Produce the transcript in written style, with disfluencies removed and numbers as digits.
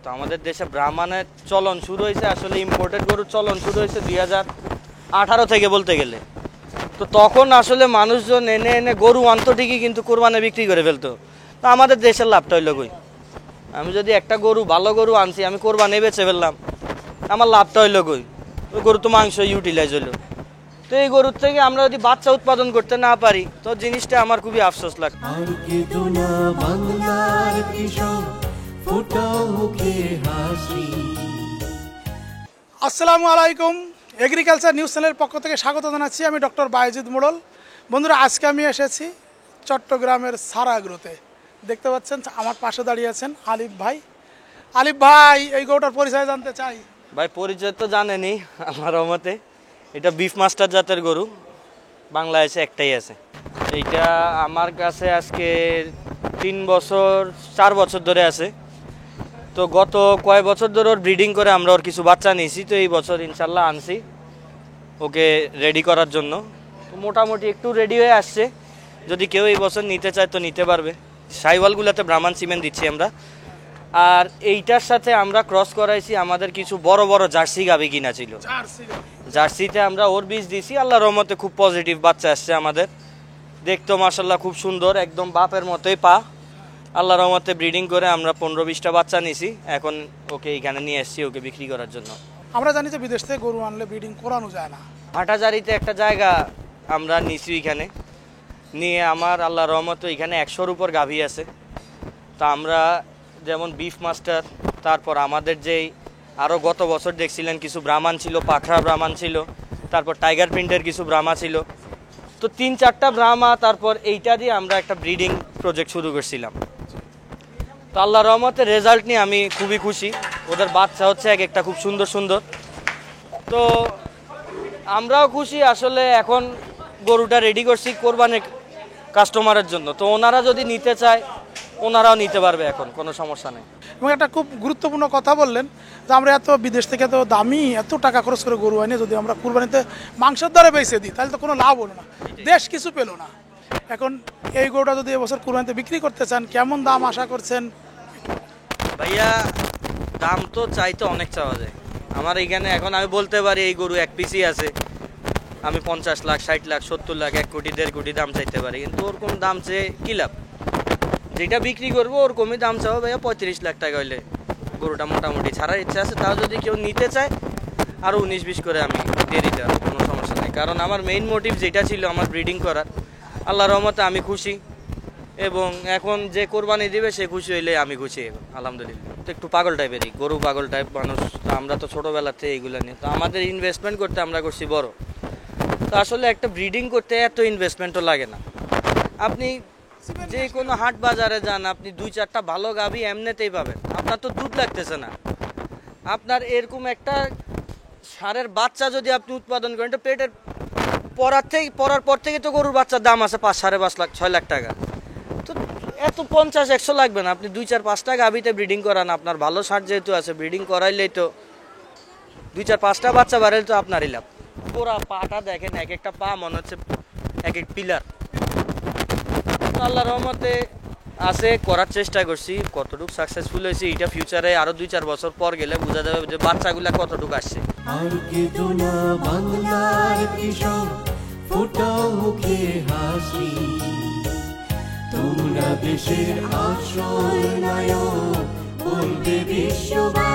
তো আমাদের দেশে ব্রাহ্মণের চলন শুরু হয়েছে, আসলে ইম্পোর্টেড গরুর চলন শুরু হয়েছে 2018 থেকে বলতে গেলে। তো তখন আসলে মানুষজন এনে এনে গরু আনতো ঠিকই, কিন্তু কোরবানি বিক্রি করে ফেলতো। তো আমাদের দেশের লাভটা হইলো কই? আমি যদি একটা গরু ভালো গরু আনছি, আমি কোরবানি বেচে ফেললাম, আমার লাভটা হইলো কই? ওই গরু তো মাংস ইউটিলাইজ হইলো। তো এই গরুর থেকে আমরা যদি বাচ্চা উৎপাদন করতে না পারি, তো জিনিসটা আমার খুবই আফসোস লাগে। আসসালামু আলাইকুম, এগ্রিকালচার নিউজ চ্যানেলের পক্ষ থেকে স্বাগত জানাচ্ছি। আমি ডক্টর বায়েজিদ মোড়ল। বন্ধুরা, আজকে আমি এসেছি চট্টগ্রামের সারাগ্রোতে। দেখতে পাচ্ছেন আমার পাশে দাঁড়িয়ে আছেন আলিফ ভাই। আলিফ ভাই, এই গরুটার পরিচয় জানতে চাই। ভাই পরিচয় তো জানেনি আমার মতে, এটা বিফ মাস্টার জাতের গরু, বাংলাদেশে একটাই আছে। এইটা আমার কাছে আজকে 4 বছর ধরে আছে। তো গত কয়েক বছর ধরে ওর ব্রিডিং করে আমরা ওর কিছু বাচ্চা নিয়েছি। তো এই বছর ইনশাল্লাহ আনছি ওকে রেডি করার জন্য। তো মোটামুটি একটু রেডি হয়ে আসছে, যদি কেউ এই বছর নিতে চায় তো নিতে পারবে। সাইওয়ালগুলোতে ব্রাহ্মণ সিমেন্ট দিচ্ছি আমরা। আর এইটার সাথে আমরা ক্রস করাইছি আমাদের কিছু বড় বড় জার্সি গাভী কিনা ছিল। জার্সিতে আমরা ওর বীজ দিছি, আল্লাহর রহমতে খুব পজিটিভ বাচ্চা আসছে আমাদের। দেখতো মাশাল্লাহ খুব সুন্দর, একদম বাপের মতোই পা। আল্লাহর রহমতে ব্রিডিং করে আমরা 15-20টা বাচ্চা নিছি। এখন ওকে এইখানে নিয়ে এসেছি ওকে বিক্রি করার জন্য। আমরা জানি যে বিদেশ থেকে গরু আনলে ব্রিডিং করানো যায় না। হাটাজারিতে একটা জায়গা আমরা নিছি, এখানে নিয়ে আমার আল্লাহর রহমতে এখানে 100-র উপর গাভী আছে। তো আমরা যেমন বিফ মাস্টার, তারপর আমাদের যেই আরও গত বছর দেখছিলেন কিছু ব্রাহ্মণ ছিল, পাখরা ব্রাহ্মণ ছিল, তারপর টাইগার প্রিন্টের কিছু ব্রাহ্মা ছিল। তো 3-4টা ব্রাহ্মা, তারপর এইটা দিয়ে আমরা একটা ব্রিডিং প্রজেক্ট শুরু করছিলাম। তো আল্লাহর রহমতে রেজাল্ট নিয়ে আমি খুবই খুশি। ওদের বাচ্চা হচ্ছে এক একটা খুব সুন্দর সুন্দর। তো আমরাও খুশি। আসলে এখন গরুটা রেডি করছি কোরবানির কাস্টমারের জন্য। তো ওনারা যদি নিতে চায় ওনারাও নিতে পারবে, এখন কোনো সমস্যা নেই। এবং একটা খুব গুরুত্বপূর্ণ কথা বললেন যে আমরা এত বিদেশ থেকে এত দামি এত টাকা খরচ করে গরু আনি, যদি আমরা কুরবানিতে মাংসের দরে বেচে দিই তাহলে তো কোনো লাভ হলো না, দেশ কিছু পেলো না। এখন এই গরুটা যদি এবছর কুরবানিতে বিক্রি করতে চান, কেমন দাম আশা করছেন? ভাইয়া দাম তো চাইতে অনেক চাওয়া যায় আমার এইখানে। এখন আমি বলতে পারি এই গরু এক পিসই আছে, আমি 50 লাখ, 60 লাখ, 70 লাখ, 1 কোটি, 1.5 কোটি দাম চাইতে পারি, কিন্তু ওরকম দাম চেয়ে কী লাভ? যেটা বিক্রি করবো ওরকমই দাম চাও ভাইয়া। 35 লাখ টাকা হইলে গরুটা মোটামুটি ছাড়ার ইচ্ছা আছে। তাও যদি কেউ নিতে চায় আরও 19-20 করে আমি দিয়ে দিতে পারবো, কোনো সমস্যা নেই। কারণ আমার মেইন মোটিভ যেটা ছিল আমার ব্রিডিং করার, আল্লাহর রহমতে আমি খুশি। এবং এখন যে কোরবানি দিবে সে খুশি হইলে আমি খুশি, আলহামদুলিল্লাহ। তো একটু পাগল টাইপেরই গরু, পাগল টাইপ মানুষ। তো আমরা তো ছোটোবেলাতে এইগুলো নিয়ে, তো আমাদের ইনভেস্টমেন্ট করতে আমরা করছি বড়। তো আসলে একটা ব্রিডিং করতে এত ইনভেস্টমেন্টও লাগে না। আপনি যে কোনো হাট বাজারে যান, আপনি 2-4টা ভালো গাভী এমনিতেই পাবেন। আপনার তো দুধ লাগতেছে না, আপনার এরকম একটা ষাঁড়ের বাচ্চা যদি আপনি উৎপাদন করেন, তো পেটের পরার পর থেকে তো গরুর বাচ্চার দাম আছে 5-5.5 লাখ, 6 লাখ টাকা। তো এত 50-100 লাগবে না, আপনি 2-4-5টা গাভীতে ব্রিডিং করান। আপনার ভালো ষাঁড় যেহেতু আছে, ব্রিডিং করাইলেই তো 2-4-5টা বাচ্চা বাড়াইলে তো আপনারই লাভ। পুরা পাটা দেখেন, এক একটা পা মনে হচ্ছে এক এক পিলার। আল্লাহর রহমতে আছে, করার চেষ্টা করছি। কতটুকু সাকসেসফুল হয়েছি এটা ফিউচারে আরো 2-4 বছর পর গেলে বোঝা যাবে যে বাচ্চাগুলা কতটুকু আসছে। আর কেঁদো না বাংলার কৃষক, ফোটাও মুখে হাসি, তোমরা দেশের আশ্রয় নায়ক, বলবে বিশ্ববাসী।